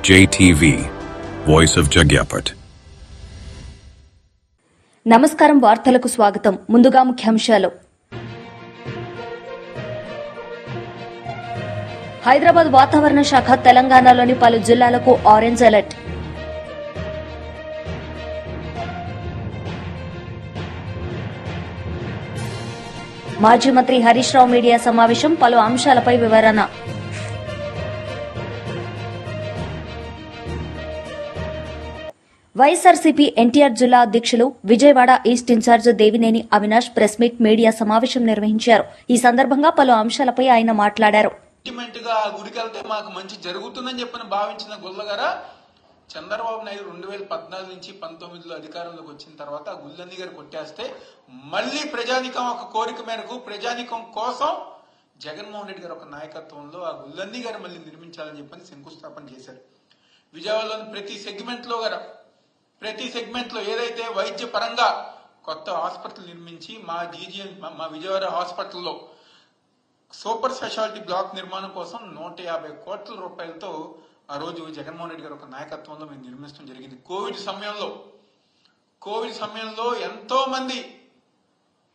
JTV, Voice of Jagyapet. నమస్కారం, వార్తలకు స్వాగతం. ముందుగా ముఖ్యాంశాలు. హైదరాబాద్ వాతావరణ శాఖ తెలంగాణలోని పలు జిల్లాలకు ఆరెంజ్ అలర్ట్. మాజీ మంత్రి హరీష్ రావు మీడియా సమావేశం, పలు అంశాలపై వివరణ. వైఎస్ఆర్సీపీ ఎన్టీఆర్ జిల్లా అధ్యక్షులు Vijayawada east incharge Devineni Avinash press meet media సమావేశం నిర్వహించారు. ఈ సందర్భంగా పలు అంశాలపై ఆయన మాట్లాడారు. గుడికెళ్తే మాకు మంచి జరుగుతుందని చెప్పని భావించిన గుల్లగార చంద్రబాబు నాయుడు 2014 నుంచి 19లో అధికారంలోకి వచ్చిన తర్వాత ఆ గుళ్ళన్నీ గారు కొట్టేస్తే మళ్లీ ప్రజానికం ఒక కోరిక మేరకు ప్రజానికం కోసం జగన్మోహన్ రెడ్డి గారు ఒక నాయకత్వంలో ఆ గుళ్ళన్నీ గారు మళ్ళీ నిర్మించాలని చెప్పని శంకుస్థాపన చేశారు. విజయవాడలోని ప్రతి సెగ్మెంట్ లో ఏదైతే వైద్య పరంగా కొత్త హాస్పిటల్ నిర్మించి మా విజయవాడ హాస్పిటల్లో సూపర్ స్పెషాలిటీ బ్లాక్ నిర్మాణం కోసం 150 కోట్ల రూపాయలతో ఆ రోజు జగన్మోహన్ రెడ్డి గారు ఒక నాయకత్వంలో మేము నిర్మించడం జరిగింది. కోవిడ్ సమయంలో ఎంతో మంది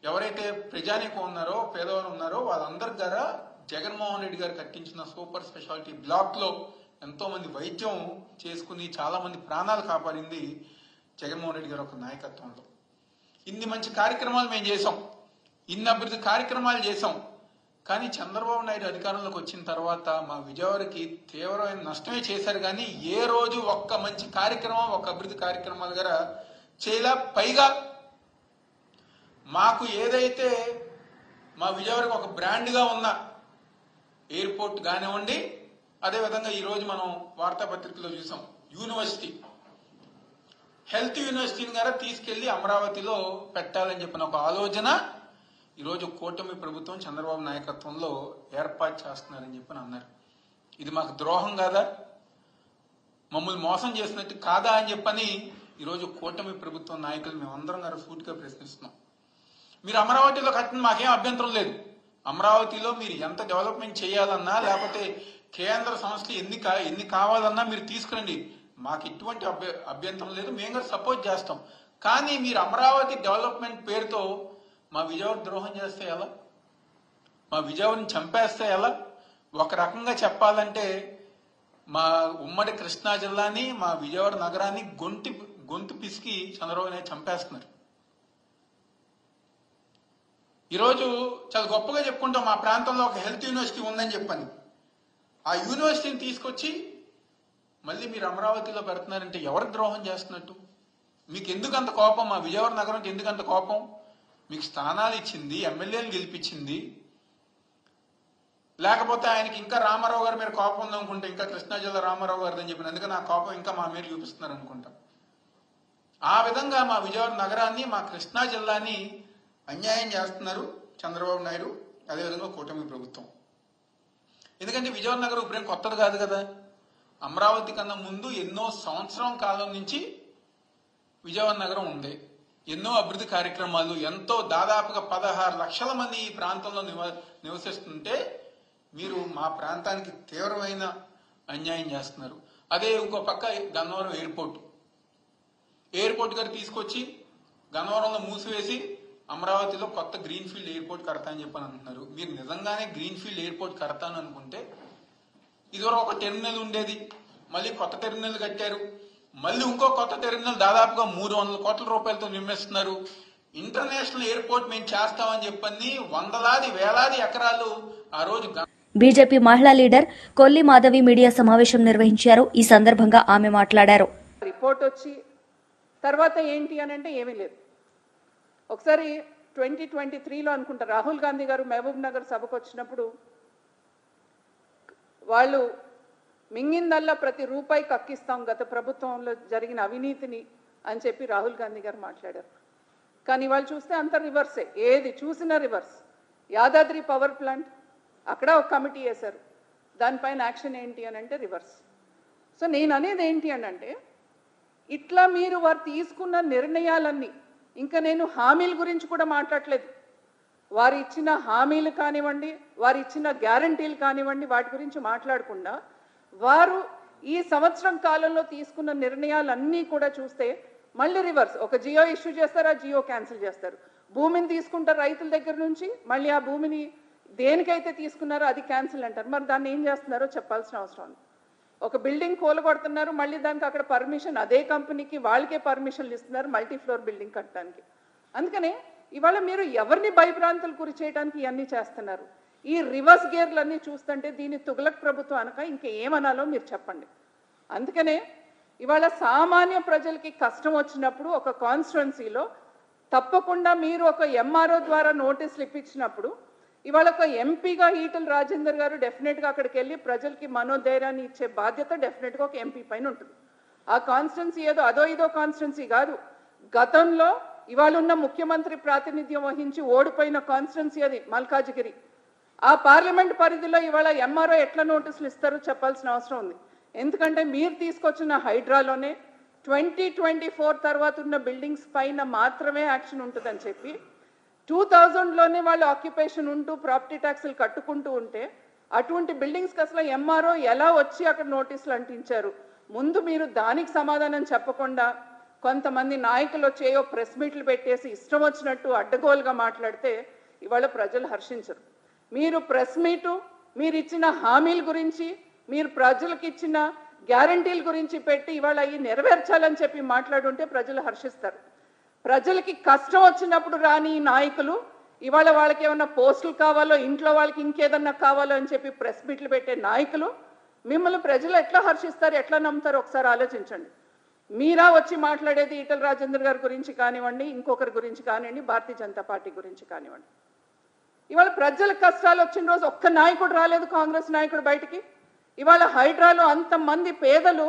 ఎవరైతే ప్రజానీకం ఉన్నారో పేదవారు ఉన్నారో వాళ్ళందరి ద్వారా జగన్మోహన్ రెడ్డి గారు కట్టించిన సూపర్ స్పెషాలిటీ బ్లాక్ లో ఎంతో మంది వైద్యం చేసుకుని చాలా మంది ప్రాణాలు కాపాడింది జగన్మోహన్ రెడ్డి గారు ఒక నాయకత్వంలో. ఇన్ని మంచి కార్యక్రమాలు మేము చేసాం, ఇన్ని అభివృద్ధి కార్యక్రమాలు చేసాం. కానీ చంద్రబాబు నాయుడు అధికారంలోకి వచ్చిన తర్వాత మా విజయవాడకి తీవ్రమైన నష్టమే చేశారు. కానీ ఏ రోజు ఒక్క మంచి కార్యక్రమం, ఒక్క అభివృద్ధి కార్యక్రమాలు గారా చేయలా. పైగా మాకు ఏదైతే మా విజయవాడకి ఒక బ్రాండ్గా ఉన్న ఎయిర్పోర్ట్ కానివ్వండి, అదేవిధంగా ఈరోజు మనం వార్తాపత్రికలో చూసాం హెల్త్ యూనివర్సిటీని గారా తీసుకెళ్లి అమరావతిలో పెట్టాలని చెప్పిన ఒక ఆలోచన ఈరోజు కూటమి ప్రభుత్వం చంద్రబాబు నాయకత్వంలో ఏర్పాటు చేస్తున్నారని చెప్పని అన్నారు. ఇది మాకు ద్రోహం కాదా, మమ్మల్ని మోసం చేసినట్టు కాదా అని చెప్పని ఈరోజు కూటమి ప్రభుత్వం నాయకులు మేమందరం గారు సూటిగా ప్రశ్నిస్తున్నాం. మీరు అమరావతిలో కట్టిన మాకేం అభ్యంతరం లేదు. అమరావతిలో మీరు ఎంత డెవలప్మెంట్ చేయాలన్నా లేకపోతే కేంద్ర సంస్థలు ఎన్ని కావాలన్నా మీరు తీసుకురండి, మాకు ఎటువంటి అభ్యంతరం లేదు, మేము కూడా సపోర్ట్ చేస్తాం. కానీ మీరు అమరావతి డెవలప్మెంట్ పేరుతో మా విజయవాడ ద్రోహం చేస్తే ఎలా, మా విజయవాడని చంపేస్తే ఎలా? ఒక రకంగా చెప్పాలంటే మా ఉమ్మడి కృష్ణా జిల్లాని, మా విజయవాడ నగరాన్ని గొంతు పిసికి చంద్రబాబు నాయుడు చంపేస్తున్నారు. ఈరోజు చాలా గొప్పగా చెప్పుకుంటాం మా ప్రాంతంలో ఒక హెల్త్ యూనివర్సిటీ ఉందని చెప్పని. ఆ యూనివర్సిటీని తీసుకొచ్చి మళ్ళీ మీరు అమరావతిలో పెడుతున్నారంటే ఎవరికి ద్రోహం చేస్తున్నట్టు? మీకు ఎందుకు అంత కోపం? మా విజయవాడ నగరం ఎందుకు అంత కోపం? మీకు స్థానాలు ఇచ్చింది, ఎమ్మెల్యేలు గెలిపించింది, లేకపోతే ఆయనకి ఇంకా రామారావు గారి మీద కోపం ఉందనుకుంటా, ఇంకా కృష్ణా జిల్లా రామారావు గారిని చెప్పిన అందుకని ఆ కోపం ఇంకా మా మీద చూపిస్తున్నారు అనుకుంటా. ఆ విధంగా మా విజయవాడ నగరాన్ని, మా కృష్ణా జిల్లాని అన్యాయం చేస్తున్నారు చంద్రబాబు నాయుడు, అదేవిధంగా కూటమి ప్రభుత్వం. ఎందుకంటే విజయవాడ నగరం ఇప్పుడేం కొత్తది కాదు కదా. అమరావతి కన్నా ముందు ఎన్నో సంవత్సరం కాలం నుంచి విజయవాడ నగరం ఉంది. ఎన్నో అభివృద్ధి కార్యక్రమాలు, ఎంతో దాదాపుగా 16 లక్షల మంది ఈ ప్రాంతంలో నివసిస్తుంటే మీరు మా ప్రాంతానికి తీవ్రమైన అన్యాయం చేస్తున్నారు. అదే ఇంకో పక్క గన్నవరం ఎయిర్పోర్ట్ గారు తీసుకొచ్చి గన్నవరంలో మూసివేసి అమరావతిలో కొత్త గ్రీన్ఫీల్డ్ ఎయిర్పోర్ట్ కడతా అని చెప్పని అంటున్నారు. మీరు నిజంగానే గ్రీన్ఫీల్డ్ ఎయిర్పోర్ట్ కడతాను అనుకుంటే ఇదివరకు ఒక టెర్మినల్ ఉండేది, మళ్ళీ కొత్త టెర్మినల్ కట్టారు, మళ్ళీ ఇంకో కొత్త టెర్మినల్ దాదాపుగా 300 కోట్ల రూపాయలతో నిర్మిస్తున్నారు. ఇంటర్నేషనల్ ఎయిర్పోర్ట్ మేము చేస్తామని చెప్పని వందలాది వేలాది ఎకరాలు ఆ రోజు. బీజేపీ మహిళా లీడర్ కొల్లి మాధవి మీడియా సమావేశం నిర్వహించారు. ఈ సందర్భంగా ఆమె మాట్లాడారు. రిపోర్ట్ వచ్చి తర్వాత ఏంటి అని అంటే ఏమీ లేదు. ఒకసారి 2023లో అనుకుంటా రాహుల్ గాంధీ గారు మహబూబ్ నగర్ సభకు వచ్చినప్పుడు వాళ్ళు మింగిందల్లా ప్రతి రూపాయి కక్కిస్తాం గత ప్రభుత్వంలో జరిగిన అవినీతిని అని చెప్పి రాహుల్ గాంధీ గారు మాట్లాడారు. కానీ వాళ్ళు చూస్తే అంత రివర్సే, ఏది చూసినా రివర్స్. యాదాద్రి పవర్ ప్లాంట్ అక్కడ ఒక కమిటీ వేశారు, దానిపైన యాక్షన్ ఏంటి అని అంటే రివర్స్. సో నేను అనేది ఏంటి అని అంటే ఇట్లా మీరు వారు తీసుకున్న నిర్ణయాలన్నీ, ఇంకా నేను హామీల గురించి కూడా మాట్లాడలేదు, వారు ఇచ్చిన హామీలు కానివ్వండి, వారు ఇచ్చిన గ్యారంటీలు కానివ్వండి, వాటి గురించి మాట్లాడకుండా వారు ఈ సంవత్సరం కాలంలో తీసుకున్న నిర్ణయాలన్నీ కూడా చూస్తే మళ్ళీ రివర్స్. ఒక జియో ఇష్యూ చేస్తారు, ఆ జియో క్యాన్సిల్ చేస్తారు. భూమిని తీసుకుంటారు రైతుల దగ్గర నుంచి, మళ్ళీ ఆ భూమిని దేనికైతే తీసుకున్నారో అది క్యాన్సిల్ అంటారు. మరి దాన్ని ఏం చేస్తున్నారో చెప్పాల్సిన అవసరం ఉంది. ఒక బిల్డింగ్ కూలగొడుతున్నారు, మళ్ళీ దానికి అక్కడ పర్మిషన్ అదే కంపెనీకి వాళ్ళకే పర్మిషన్లు ఇస్తున్నారు మల్టీ ఫ్లోర్ బిల్డింగ్ కట్టడానికి. అందుకనే ఇవాళ మీరు ఎవరిని భయభ్రాంతులు గురి చేయడానికి ఇవన్నీ చేస్తున్నారు? ఈ రివర్స్ గేర్లన్నీ చూస్తుంటే దీన్ని తుగ్లక్ ప్రభుత్వం అనక ఇంకేమనాలో మీరు చెప్పండి. అందుకనే ఇవాళ సామాన్య ప్రజలకి కష్టం వచ్చినప్పుడు ఒక కాన్స్టిట్యున్సీలో తప్పకుండా మీరు ఒక ఎంఆర్ఓ ద్వారా నోటీసులు ఇప్పించినప్పుడు ఇవాళ ఒక ఎంపీగా ఈటల రాజేందర్ గారు డెఫినెట్గా అక్కడికి వెళ్ళి ప్రజలకి మనోధైర్యాన్ని ఇచ్చే బాధ్యత డెఫినెట్గా ఒక ఎంపీ పైన ఉంటుంది. ఆ కాన్స్టిట్యున్సీ ఏదో అదో ఇదో కాన్స్టిట్యున్సీ కాదు. గతంలో ఇవాళ ఉన్న ముఖ్యమంత్రి ప్రాతినిధ్యం వహించి ఓడిపోయిన కాన్స్టిట్యున్సీ అది మల్కాజిగిరి. ఆ పార్లమెంట్ పరిధిలో ఇవాళ ఎంఆర్ఓ ఎట్లా నోటీసులు ఇస్తారో చెప్పాల్సిన అవసరం ఉంది. ఎందుకంటే మీరు తీసుకొచ్చిన హైడ్రాలోనే 2024 తర్వాత ఉన్న బిల్డింగ్స్ పైన మాత్రమే యాక్షన్ ఉంటుందని చెప్పి 2000లోనే వాళ్ళు ఆక్యుపేషన్ ఉంటూ ప్రాపర్టీ ట్యాక్స్లు కట్టుకుంటూ ఉంటే అటువంటి బిల్డింగ్స్కి అసలు ఎంఆర్ఓ ఎలా వచ్చి అక్కడ నోటీసులు అంటించారు? ముందు మీరు దానికి సమాధానం చెప్పకుండా కొంతమంది నాయకులు వచ్చేయో ప్రెస్ మీట్లు పెట్టేసి ఇష్టం వచ్చినట్టు అడ్డగోలుగా మాట్లాడితే ఇవాళ ప్రజలు హర్షించరు. మీరు ప్రెస్ మీటు, మీరు ఇచ్చిన హామీల గురించి, మీరు ప్రజలకు ఇచ్చిన గ్యారంటీల గురించి పెట్టి ఇవాళ అవి నెరవేర్చాలని చెప్పి మాట్లాడుంటే ప్రజలు హర్షిస్తారు. ప్రజలకి కష్టం వచ్చినప్పుడు రాని ఈ నాయకులు ఇవాళ వాళ్ళకి ఏమన్నా పోస్టులు కావాలో, ఇంట్లో వాళ్ళకి ఇంకేదన్నా కావాలో అని చెప్పి ప్రెస్ మీట్లు పెట్టే నాయకులు మిమ్మల్ని ప్రజలు ఎట్లా హర్షిస్తారు, ఎట్లా నమ్ముతారు ఒకసారి ఆలోచించండి. మీరా వచ్చి మాట్లాడేది ఈటల రాజేందర్ గారి గురించి కానివ్వండి, ఇంకొకరి గురించి కానివ్వండి, భారతీయ జనతా పార్టీ గురించి కానివ్వండి. ఇవాళ ప్రజలకు కష్టాలు వచ్చిన రోజు ఒక్క నాయకుడు రాలేదు, కాంగ్రెస్ నాయకుడు బయటికి. ఇవాళ హైడ్రాలో అంతమంది పేదలు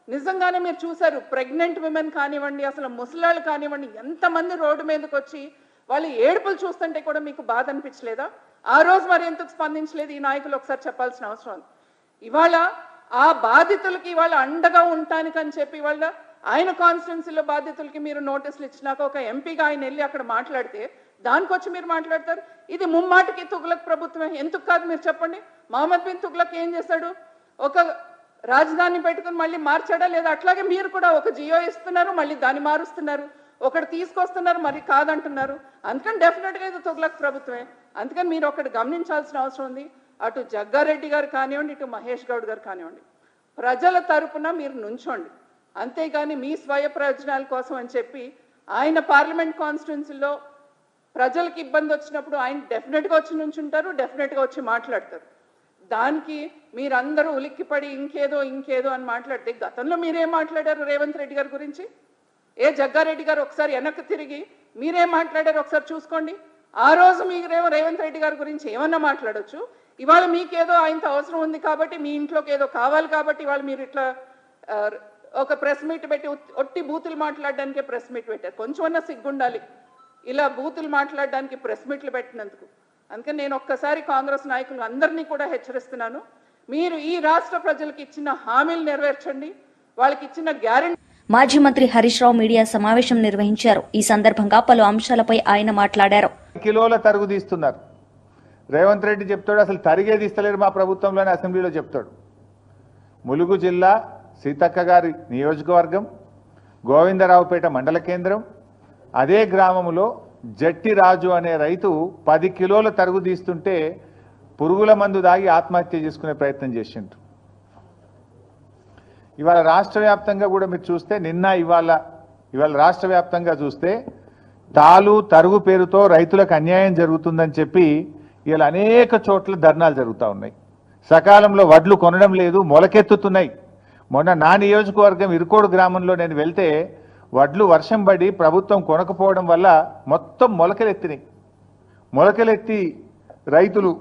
నిజంగానే మీరు చూశారు. ప్రెగ్నెంట్ విమెన్ కానివ్వండి, అసలు ముసలాళ్ళు కానివ్వండి, ఎంతమంది రోడ్డు మీదకి వచ్చి వాళ్ళు ఏడుపులు చూస్తుంటే కూడా మీకు బాధ అనిపించలేదా? ఆ రోజు మరి ఎందుకు స్పందించలేదు ఈ నాయకులు ఒకసారి చెప్పాల్సిన అవసరం ఉంది. ఇవాళ ఆ బాధితులకి ఇవాళ అండగా ఉండటానికని చెప్పి ఇవాళ ఆయన కాన్స్టిట్యున్సీలో బాధితులకి మీరు నోటీసులు ఇచ్చినాక ఒక ఎంపీగా ఆయన వెళ్ళి అక్కడ మాట్లాడితే దానికొచ్చి మీరు మాట్లాడతారు. ఇది ముమ్మాటికి తుగ్లక్ ప్రభుత్వమే. ఎందుకు కాదు మీరు చెప్పండి. మహమ్మద్ బిన్ తుగ్లక్ ఏం చేశాడు? ఒక రాజధాని పెట్టుకుని మళ్ళీ మార్చాడా లేదా? అట్లాగే మీరు కూడా ఒక జియో ఇస్తున్నారు, మళ్ళీ దాన్ని మారుస్తున్నారు, ఒకటి తీసుకొస్తున్నారు, మరి కాదంటున్నారు. అందుకని డెఫినెట్గా ఇది తుగ్లక్ ప్రభుత్వమే. అందుకని మీరు ఒకటి గమనించాల్సిన అవసరం ఉంది. అటు జగ్గారెడ్డి గారు కానివ్వండి, ఇటు మహేష్ గౌడ్ గారు కానివ్వండి, ప్రజల తరపున మీరు నుంచోండి. అంతేగాని మీ స్వయ ప్రయోజనాల కోసం అని చెప్పి ఆయన పార్లమెంట్ కాన్స్టిట్యున్సీలో ప్రజలకు ఇబ్బంది వచ్చినప్పుడు ఆయన డెఫినెట్గా వచ్చి నుంచుంటారు, డెఫినెట్గా వచ్చి మాట్లాడతారు. దానికి మీరందరూ ఉలిక్కిపడి ఇంకేదో అని మాట్లాడితే గతంలో మీరేం మాట్లాడారు రేవంత్ రెడ్డి గారి గురించి? జగ్గారెడ్డి గారు ఒకసారి వెనక్కి తిరిగి మీరేం మాట్లాడారు ఒకసారి చూసుకోండి. ఆ రోజు మీరేమో రేవంత్ రెడ్డి గారి గురించి ఏమన్నా మాట్లాడొచ్చు. ఇవాళ మీకేదో ఆయనతో అవసరం ఉంది కాబట్టి, మీ ఇంట్లోకి ఏదో కావాలి కాబట్టి ఇవాళ మీరు ఇట్లా ఒక ప్రెస్ మీట్ పెట్టి ఒట్టి బూతులు మాట్లాడడానికే ప్రెస్ మీట్ పెట్టారు. కొంచెమన్నా సిగ్గుండాలి ఇలా బూతులు మాట్లాడడానికి ప్రెస్ మీట్లు పెట్టినందుకు. అందుకని నేను ఒక్కసారి కాంగ్రెస్ నాయకులు అందరినీ కూడా హెచ్చరిస్తున్నాను. మీరు ఈ రాష్ట్ర ప్రజలకు ఇచ్చిన హామీలు నెరవేర్చండి, వాళ్ళకి ఇచ్చిన గ్యారెంటీ. మాజీ మంత్రి హరీష్ రావు మీడియా సమావేశం నిర్వహించారు. ఈ సందర్భంగా పలు అంశాలపై ఆయన మాట్లాడారు. కిలోల తరుగు తీస్తున్నారు. రేవంత్ రెడ్డి చెప్తాడు అసలు తరిగే తీస్తలేరు మా ప్రభుత్వంలోనే అసెంబ్లీలో చెప్తాడు. ములుగు జిల్లా సీతక్క గారి నియోజకవర్గం గోవిందరావుపేట మండల కేంద్రం, అదే గ్రామంలో జట్టి రాజు అనే రైతు 10 కిలోల తరుగు తీస్తుంటే పురుగుల మందు దాగి ఆత్మహత్య చేసుకునే ప్రయత్నం చేసిండ్రు. ఇవాళ రాష్ట్ర వ్యాప్తంగా కూడా మీరు చూస్తే ఇవాళ రాష్ట్ర వ్యాప్తంగా చూస్తే తాలు తరుగు పేరుతో రైతులకు అన్యాయం జరుగుతుందని చెప్పి ఇవాళ అనేక చోట్ల ధర్నాలు జరుగుతూ ఉన్నాయి. సకాలంలో వడ్లు కొనడం లేదు, మొలకెత్తుతున్నాయి. మొన్న నా నియోజకవర్గం ఇరుకోడు గ్రామంలో నేను వెళ్తే వడ్లు వర్షం పడి ప్రభుత్వం కొనకపోవడం వల్ల మొత్తం మొలకలెత్తినాయి. మొలకలెత్తి రైతులు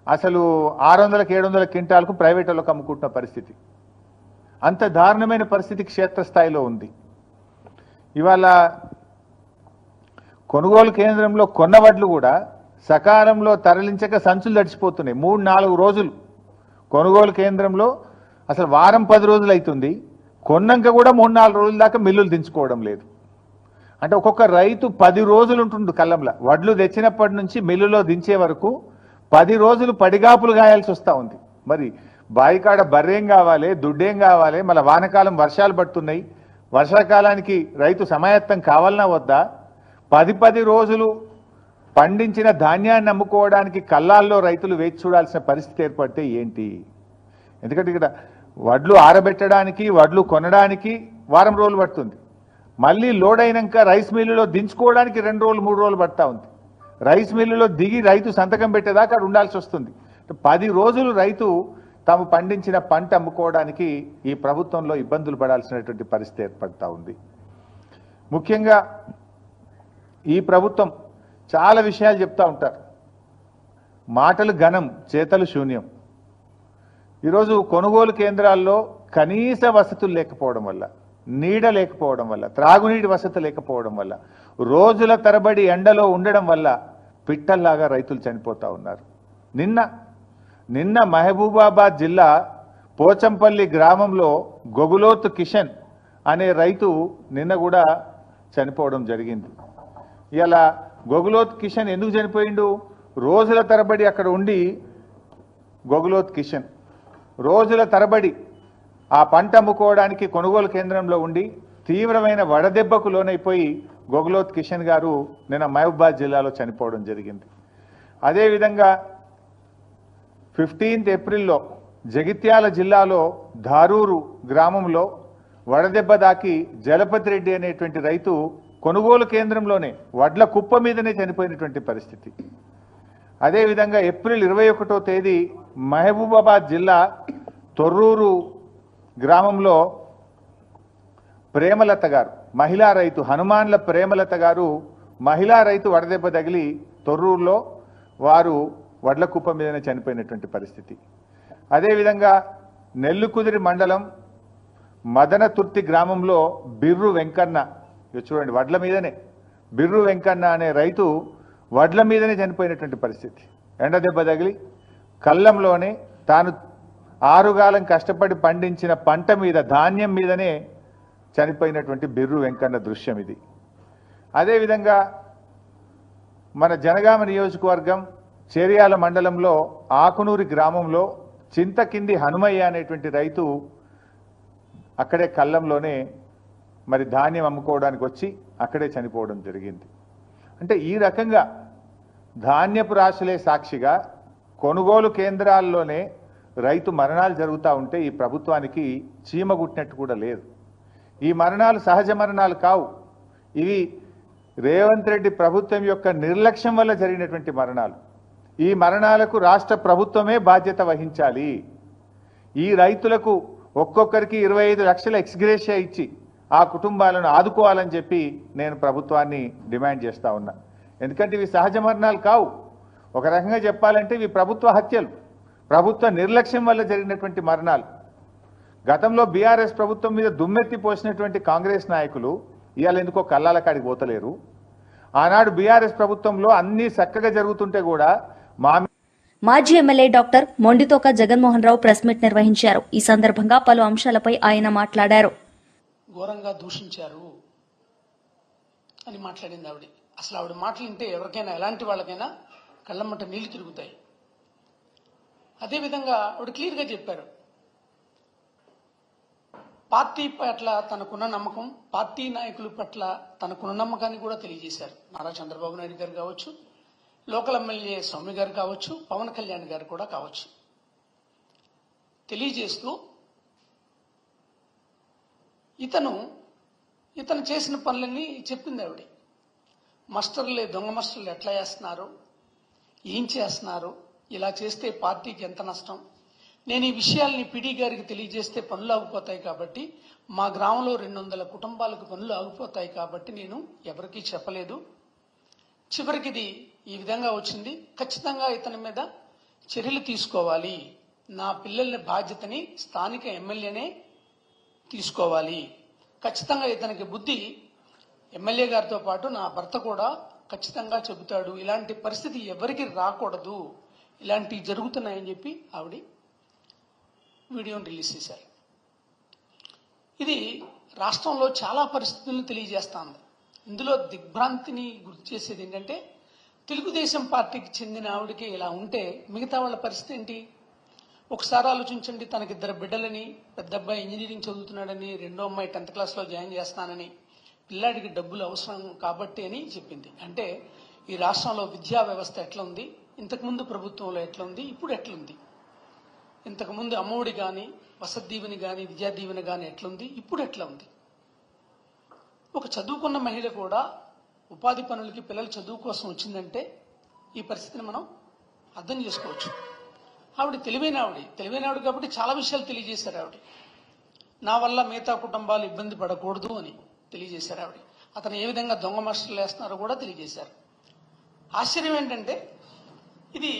అసలు 600-700 క్వింటాలకు ప్రైవేట్ వాళ్ళకు అమ్ముకుంటున్న పరిస్థితి. అంత దారుణమైన పరిస్థితి క్షేత్రస్థాయిలో ఉంది. ఇవాళ కొనుగోలు కేంద్రంలో కొన్న వడ్లు కూడా సకాలంలో తరలించక సంచులు తడిచిపోతున్నాయి. 3-4 రోజులు కొనుగోలు కేంద్రంలో అసలు వారం 10 రోజులు అవుతుంది. కొన్నాక కూడా 3-4 రోజుల దాకా మిల్లులు దించుకోవడం లేదు. అంటే ఒక్కొక్క రైతు 10 రోజులు ఉంటుండు కళ్ళంలో. వడ్లు తెచ్చినప్పటి నుంచి మిల్లులో దించే వరకు 10 రోజులు పడిగాపులు గాయాల్సి వస్తూ ఉంది. మరి బాయికాడ బర్రేం కావాలి, దుడ్డేం కావాలి, మళ్ళీ వానకాలం వర్షాలు పడుతున్నాయి, వర్షాకాలానికి రైతు సమాయత్తం కావాలన్నా వద్దా? 10 రోజులు పండించిన ధాన్యాన్ని అమ్ముకోవడానికి కల్లాల్లో రైతులు వేచి చూడాల్సిన పరిస్థితి ఏర్పడితే ఏంటి? ఎందుకంటే ఇక్కడ వడ్లు ఆరబెట్టడానికి, వడ్లు కొనడానికి వారం రోజులు పడుతుంది. మళ్ళీ లోడ్ అయినాక రైస్ మిల్లులో దించుకోవడానికి 2 రోజులు 3 రోజులు పడతా ఉంది. రైస్ మిల్లులో దిగి రైతు సంతకం పెట్టేదాకా అక్కడ ఉండాల్సి వస్తుంది. 10 రోజులు రైతు తాము పండించిన పంట అమ్ముకోవడానికి ఈ ప్రభుత్వంలో ఇబ్బందులు పడాల్సినటువంటి పరిస్థితి ఏర్పడతా ఉంది. ముఖ్యంగా ఈ ప్రభుత్వం చాలా విషయాలు చెప్తా ఉంటారు. మాటలు ఘనం, చేతలు శూన్యం. ఈరోజు కొనుగోలు కేంద్రాల్లో కనీస వసతులు లేకపోవడం వల్ల, నీడ లేకపోవడం వల్ల, త్రాగునీటి వసతి లేకపోవడం వల్ల, రోజుల తరబడి ఎండలో ఉండడం వల్ల పిట్టల్లాగా రైతులు చనిపోతా ఉన్నారు. నిన్న మహబూబాబాద్ జిల్లా పోచంపల్లి గ్రామంలో గొగులోత్ కిషన్ అనే రైతు నిన్న కూడా చనిపోవడం జరిగింది. ఇలా గొగులోత్ కిషన్ ఎందుకు చనిపోయిండు? రోజుల తరబడి అక్కడ ఉండి గొగులోత్ కిషన్ రోజుల తరబడి ఆ పంట అమ్ముకోవడానికి కొనుగోలు కేంద్రంలో ఉండి తీవ్రమైన వడదెబ్బకు లోనైపోయి గొగులోత్ కిషన్ గారు నిన్న మహబూబాబాద్ జిల్లాలో చనిపోవడం జరిగింది. అదేవిధంగా 15th ఏప్రిల్లో జగిత్యాల జిల్లాలో ధారూరు గ్రామంలో వడదెబ్బ దాకి జలపతి రెడ్డి అనేటువంటి రైతు కొనుగోలు కేంద్రంలోనే వడ్ల కుప్ప మీదనే చనిపోయినటువంటి పరిస్థితి. అదేవిధంగా ఏప్రిల్ 21వ తేదీ మహబూబాబాద్ జిల్లా తొర్రూరు గ్రామంలో ప్రేమలత గారు, మహిళా రైతు, హనుమాన్ల ప్రేమలత గారు మహిళా రైతు వడదెబ్బ తగిలి తొర్రూరులో వారు వడ్ల కుప్ప మీదనే చనిపోయినటువంటి పరిస్థితి. అదేవిధంగా నెల్లుకుదిరి మండలం మదనతుర్తి గ్రామంలో బిర్రు వెంకన్న, చూడండి వడ్ల మీదనే బిర్రు వెంకన్న అనే రైతు వడ్ల మీదనే చనిపోయినటువంటి పరిస్థితి. ఎండదెబ్బ తగిలి కళ్ళంలోనే తాను 6 కాలం కష్టపడి పండించిన పంట మీద, ధాన్యం మీదనే చనిపోయినటువంటి బిర్రు వెంకన్న దృశ్యం ఇది. అదేవిధంగా మన జనగామ నియోజకవర్గం చేర్యాల మండలంలో ఆకునూరి గ్రామంలో చింతకింది హనుమయ్య అనేటువంటి రైతు అక్కడే కళ్ళంలోనే మరి ధాన్యం అమ్ముకోవడానికి వచ్చి అక్కడే చనిపోవడం జరిగింది. అంటే ఈ రకంగా ధాన్యపు రాశులే సాక్షిగా కొనుగోలు కేంద్రాల్లోనే రైతు మరణాలు జరుగుతూ ఉంటే ఈ ప్రభుత్వానికి చీమ గుట్టినట్టు కూడా లేదు. ఈ మరణాలు సహజ మరణాలు కావు. ఇవి రేవంత్ రెడ్డి ప్రభుత్వం యొక్క నిర్లక్ష్యం వల్ల జరిగినటువంటి మరణాలు. ఈ మరణాలకు రాష్ట్ర ప్రభుత్వమే బాధ్యత వహించాలి. ఈ రైతులకు ఒక్కొక్కరికి 25 లక్షల ఎక్స్గ్రేషియా ఇచ్చి ఆ కుటుంబాలను ఆదుకోవాలని చెప్పి నేను ప్రభుత్వాన్ని డిమాండ్ చేస్తా ఉన్నా. ఎందుకంటే ఇవి సహజ మరణాలు కావు. ఒక రకంగా చెప్పాలంటే ఇవి ప్రభుత్వ హత్యలు, ప్రభుత్వ నిర్లక్ష్యం వల్ల జరిగినటువంటి మరణాలు. గతంలో బీఆర్ఎస్ ప్రభుత్వం మీద దుమ్మెత్తి పోసినటువంటి కాంగ్రెస్ నాయకులు ఇవాళ ఎందుకో కల్లాల కాడికి పోతలేరు. ఆనాడు బీఆర్ఎస్ ప్రభుత్వంలో అన్నీ చక్కగా జరుగుతుంటే కూడా మాజీ MLA doctor Mondithoka Jaganmohan Rao press meet నిర్వహించారు. ఈ సందర్భంగా పలు అంశాలపై ఆయన మాట్లాడారు. ఘోరంగా దూషించారు అని మాట్లాడింది ఆవిడ. అసలు ఆవిడ మాటలు వింటే ఎవరికైనా, ఎలాంటి వాళ్ళకైనా కళ్ళమ్మట నీళ్లు తిరుగుతాయి. అదేవిధంగా ఆవిడ క్లియర్గా చెప్పారు, పార్టీ పట్ల తనకున్న నమ్మకం, పార్టీ నాయకుల పట్ల తనకున్న నమ్మకాన్ని కూడా తెలియజేశారు. నారా చంద్రబాబు నాయుడు గారు కావచ్చు, లోకల్ ఎమ్మెల్యే స్వామి గారు కావచ్చు, పవన్ కళ్యాణ్ గారు కూడా కావచ్చు. తెలియజేస్తూ ఇతను చేసిన పనులన్నీ చెప్పింది ఆవిడ. మస్టర్లే, దొంగ మస్టర్లు ఎట్లా చేస్తున్నారు, ఏం చేస్తున్నారు, ఇలా చేస్తే పార్టీకి ఎంత నష్టం, నేను ఈ విషయాల్ని పిడి గారికి తెలియజేస్తే పనులు ఆగిపోతాయి కాబట్టి, మా గ్రామంలో 200 కుటుంబాలకు పనులు ఆగిపోతాయి కాబట్టి నేను ఎవరికీ చెప్పలేదు. చివరికి ఇది ఈ విధంగా వచ్చింది. ఖచ్చితంగా ఇతని మీద చర్యలు తీసుకోవాలి. నా పిల్లల బాధ్యతని స్థానిక ఎమ్మెల్యేనే తీసుకోవాలి. ఖచ్చితంగా ఇతనికి బుద్ధి ఎమ్మెల్యే గారితో పాటు నా భర్త కూడా ఖచ్చితంగా చెబుతాడు. ఇలాంటి పరిస్థితి ఎవరికి రాకూడదు, ఇలాంటివి జరుగుతున్నాయని చెప్పి ఆవిడ వీడియోని రిలీజ్ చేశారు. ఇది రాష్ట్రంలో చాలా పరిస్థితులను తెలియజేస్తుంది. ఇందులో దిగ్భ్రాంతిని గుర్తు చేసేది ఏంటంటే, తెలుగుదేశం పార్టీకి చెందిన ఆవిడకి ఇలా ఉంటే మిగతా వాళ్ళ పరిస్థితి ఏంటి? ఒకసారి ఆలోచించండి, తనకి 2 బిడ్డలని, పెద్ద అబ్బాయి ఇంజనీరింగ్ చదువుతున్నాడని, రెండో అమ్మాయి 10th క్లాస్లో జాయిన్ చేస్తానని, పిల్లాడికి డబ్బులు అవసరం కాబట్టి అని చెప్పింది. అంటే ఈ రాష్ట్రంలో విద్యా వ్యవస్థ ఎట్లా ఉంది, ఇంతకుముందు ప్రభుత్వంలో ఎట్లా ఉంది, ఇప్పుడు ఎట్లుంది? ఇంతకుముందు అమ్మఒడి కానీ, వసతి దీవెని కానీ, విద్యా దీవెన కానీ ఎట్లుంది, ఇప్పుడు ఎట్లా ఉంది? ఒక చదువుకున్న మహిళ కూడా ఉపాధి పనులకి పిల్లల చదువు కోసం వచ్చిందంటే ఈ పరిస్థితిని మనం అర్థం చేసుకోవచ్చు. ఆవిడ తెలివైన ఆవిడ కాబట్టి చాలా విషయాలు తెలియజేశారు ఆవిడ. నా వల్ల మిగతా కుటుంబాలు ఇబ్బంది పడకూడదు అని తెలియజేశారు ఆవిడ. అతను ఏ విధంగా దొంగ మాస్టర్లు వేస్తున్నారో కూడా తెలియజేశారు. ఆశ్చర్యం ఏంటంటే ఇది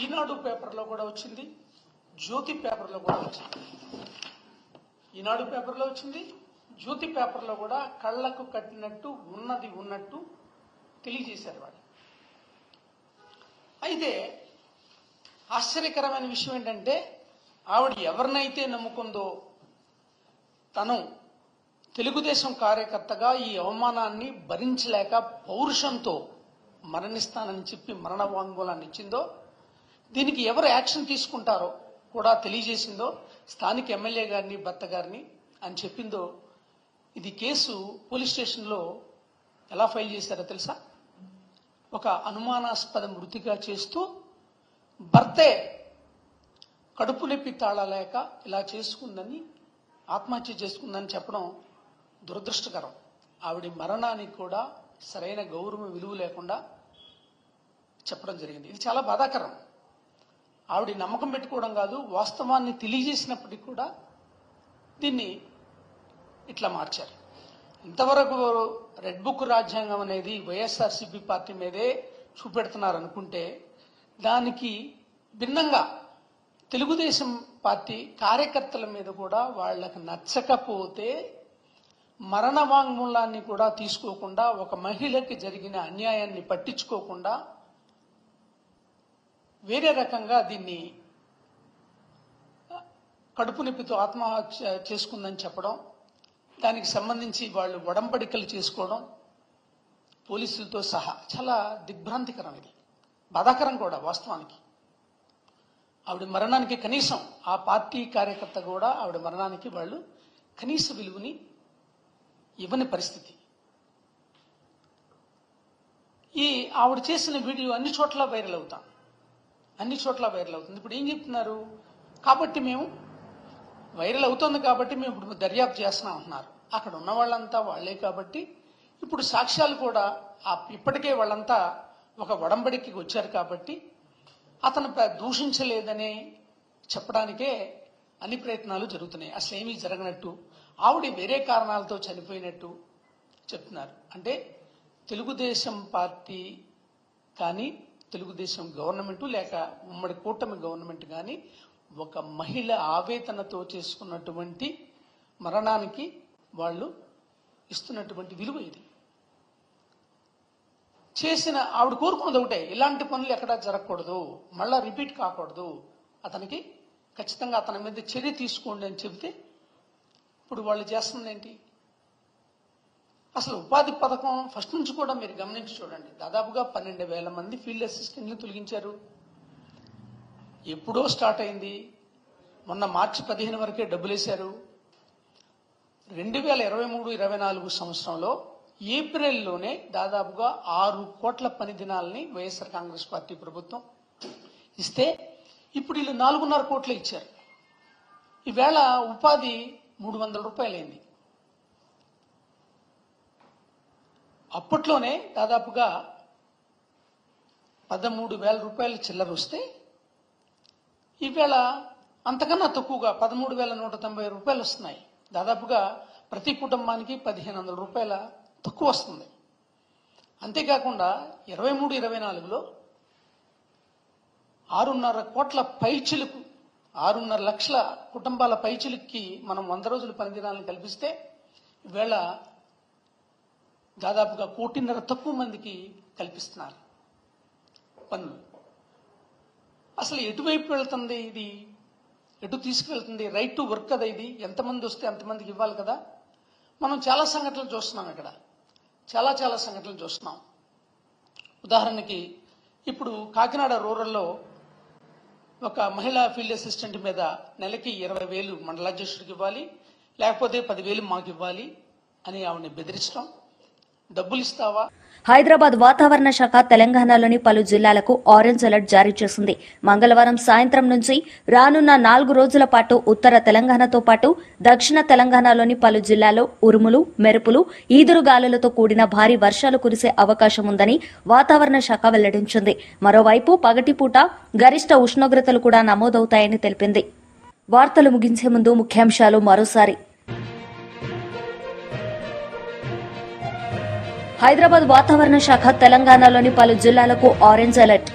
ఈనాడు పేపర్లో కూడా వచ్చింది, జ్యోతి పేపర్లో కూడా వచ్చింది. ఈనాడు పేపర్లో వచ్చింది, జ్యోతి పేపర్లో కూడా కళ్లకు కట్టినట్టు ఉన్నది ఉన్నట్టు తెలియజేశారు వాళ్ళు. అయితే ఆశ్చర్యకరమైన విషయం ఏంటంటే ఆవిడ ఎవరినైతే నమ్ముకుందో, తను తెలుగుదేశం కార్యకర్తగా ఈ అవమానాన్ని భరించలేక పౌరుషంతో మరణిస్తానని చెప్పి మరణ వాంగ్మూలాన్ని ఇచ్చిందో, దీనికి ఎవరు యాక్షన్ తీసుకుంటారో కూడా తెలియజేసిందో, స్థానిక ఎమ్మెల్యే గారిని, భర్త గారిని అని చెప్పిందో, ఇది కేసు పోలీస్ స్టేషన్లో ఎలా ఫైల్ చేశారో తెలుసా? ఒక అనుమానాస్పద మృతిగా చేస్తూ భర్తే కడుపు నొప్పి తాళలేక ఇలా చేసుకుందని, ఆత్మహత్య చేసుకుందని చెప్పడం దురదృష్టకరం. ఆవిడ మరణానికి కూడా సరైన గౌరవం, విలువ లేకుండా చెప్పడం జరిగింది. ఇది చాలా బాధాకరం. ఆవిడ నమ్మకం పెట్టుకోవడం కాదు, వాస్తవాన్ని తెలియజేసినప్పటికీ కూడా దీన్ని ఇట్లా మార్చారు. ఇంతవరకు రెడ్ బుక్ రాజ్యాంగం అనేది వైఎస్ఆర్సీపీ పార్టీ మీదే చూపెడుతున్నారు అనుకుంటే, దానికి భిన్నంగా తెలుగుదేశం పార్టీ కార్యకర్తల మీద కూడా వాళ్ళకి నచ్చకపోతే మరణ వాంగ్మూలాన్ని కూడా తీసుకోకుండా, ఒక మహిళకి జరిగిన అన్యాయాన్ని పట్టించుకోకుండా వేరే రకంగా దీన్ని కడుపు నొప్పితో ఆత్మహత్య చేసుకుందని చెప్పడం, దానికి సంబంధించి వాళ్ళు ఒడంబడికలు చేసుకోవడం పోలీసులతో సహా చాలా దిగ్భ్రాంతికరం. ఇది బాధాకరం కూడా వాస్తవానికి. ఆవిడ మరణానికి కనీసం ఆ పార్టీ కార్యకర్త కూడా ఆవిడ మరణానికి వాళ్ళు కనీస విలువని ఇవ్వని పరిస్థితి. ఈ ఆవిడ చేసిన వీడియో అన్ని చోట్ల వైరల్ అవుతుంది. ఇప్పుడు ఏం చెప్తున్నారు? కాబట్టి మేము వైరల్ అవుతుంది కాబట్టి మేము ఇప్పుడు దర్యాప్తు చేస్తున్నాం అంటున్నారు. అక్కడ ఉన్న వాళ్ళంతా వాళ్లే కాబట్టి ఇప్పుడు సాక్ష్యాలు కూడా ఇప్పటికే వాళ్ళంతా ఒక ఒడంబడికి వచ్చారు కాబట్టి అతను దూషించలేదని చెప్పడానికే అన్ని ప్రయత్నాలు జరుగుతున్నాయి. అసలు ఏమీ జరగనట్టు, ఆవిడ వేరే కారణాలతో చనిపోయినట్టు చెప్తున్నారు. అంటే తెలుగుదేశం పార్టీ కానీ, తెలుగుదేశం గవర్నమెంట్ లేక ఉమ్మడి కూటమి గవర్నమెంట్ కానీ ఒక మహిళ ఆవేదనతో చేసుకున్నటువంటి మరణానికి వాళ్ళు ఇస్తున్నటువంటి విలువ ఇది. చేసిన ఆవిడ కోరుకున్నది ఒకటే, ఇలాంటి పనులు ఎక్కడా జరగకూడదు, మళ్ళా రిపీట్ కాకూడదు, అతనికి ఖచ్చితంగా అతని మీద చర్య తీసుకోండి అని చెబితే ఇప్పుడు వాళ్ళు చేస్తుంది ఏంటి? అసలు ఉపాధి పథకం ఫస్ట్ నుంచి కూడా మీరు గమనించి చూడండి, దాదాపుగా 12,000 మంది ఫీల్డ్ అసిస్టెంట్లు తొలగించారు. ఎప్పుడో స్టార్ట్ అయింది, మొన్న మార్చి 15 వరకే డబ్బులు వేశారు. 2023-24 సంవత్సరంలో ఏప్రిల్లోనే దాదాపుగా 6 కోట్ల పని దినాలని వైఎస్ఆర్ కాంగ్రెస్ పార్టీ ప్రభుత్వం ఇస్తే ఇప్పుడు వీళ్ళు 4.5 కోట్లు ఇచ్చారు. ఈవేళ ఉపాధి 300 రూపాయలైంది. అప్పట్లోనే దాదాపుగా 13,000 రూపాయలు చిల్లర వస్తే ఈవేళ అంతకన్నా తక్కువగా 13,190 రూపాయలు వస్తున్నాయి. దాదాపుగా ప్రతి కుటుంబానికి 1,500 రూపాయల తక్కువ వస్తుంది. అంతేకాకుండా 23-24లో 6.5 కోట్ల పైచిలుకు, 6.5 లక్షల కుటుంబాల పైచిలుక్కి మనం 100 రోజుల పని దినాలను కల్పిస్తే ఈవేళ దాదాపుగా 1.5 కోటి తక్కువ మందికి కల్పిస్తున్నారు పనులు. అసలు ఎటువైపు వెళ్తుంది ఇది? ఎటు తీసుకువెళ్తుంది? రైట్ టు వర్క్ కదా ఇది. ఎంతమంది వస్తే అంతమందికి ఇవ్వాలి కదా. మనం చాలా సంఘటనలు చూస్తున్నాం, ఇక్కడ చాలా సంఘటనలు చూస్తున్నాం. ఉదాహరణకి ఇప్పుడు కాకినాడ రూరల్లో ఒక మహిళా ఫీల్డ్ అసిస్టెంట్ మీద నెలకి 20,000 మండలాధ్యక్షుడికి ఇవ్వాలి, లేకపోతే 10,000 మాకు ఇవ్వాలి అని ఆవిడని బెదిరించడం. డబ్బులు ఇస్తావా? హైదరాబాద్ వాతావరణ శాఖ తెలంగాణలోని పలు జిల్లాలకు ఆరెంజ్ అలర్ట్ జారీ చేసింది. మంగళవారం సాయంత్రం నుంచి రానున్న 4 రోజుల పాటు ఉత్తర తెలంగాణతో పాటు దక్షిణ తెలంగాణలోని పలు జిల్లాల్లో ఉరుములు, మెరుపులు, ఈదురుగాలులతో కూడిన భారీ వర్షాలు కురిసే అవకాశం ఉందని వాతావరణ శాఖ వెల్లడించింది. మరోవైపు పగటిపూట గరిష్ట ఉష్ణోగ్రతలు కూడా నమోదవుతాయని తెలిపింది. వార్తలు ముగించే ముందు ముఖ్యాంశాలు మరోసారి. హైదరాబాద్ వాతావరణ శాఖ తెలంగాణలోని పలు జిల్లాలకు ఆరెంజ్ అలర్ట్.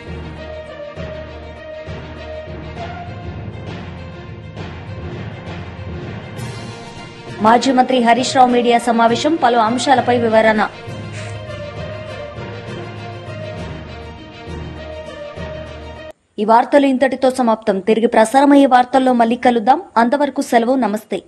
మాజీ మంత్రి హరీష్ రావు మీడియా సమావేశం, పలు అంశాలపై వివరణ. ఈ వార్తలు ఇంతటితో సమాప్తం. తిరిగి ప్రసారమయ్యే వార్తల్లో మళ్లీ కలుద్దాం. అంతవరకు సెలవు. నమస్తే.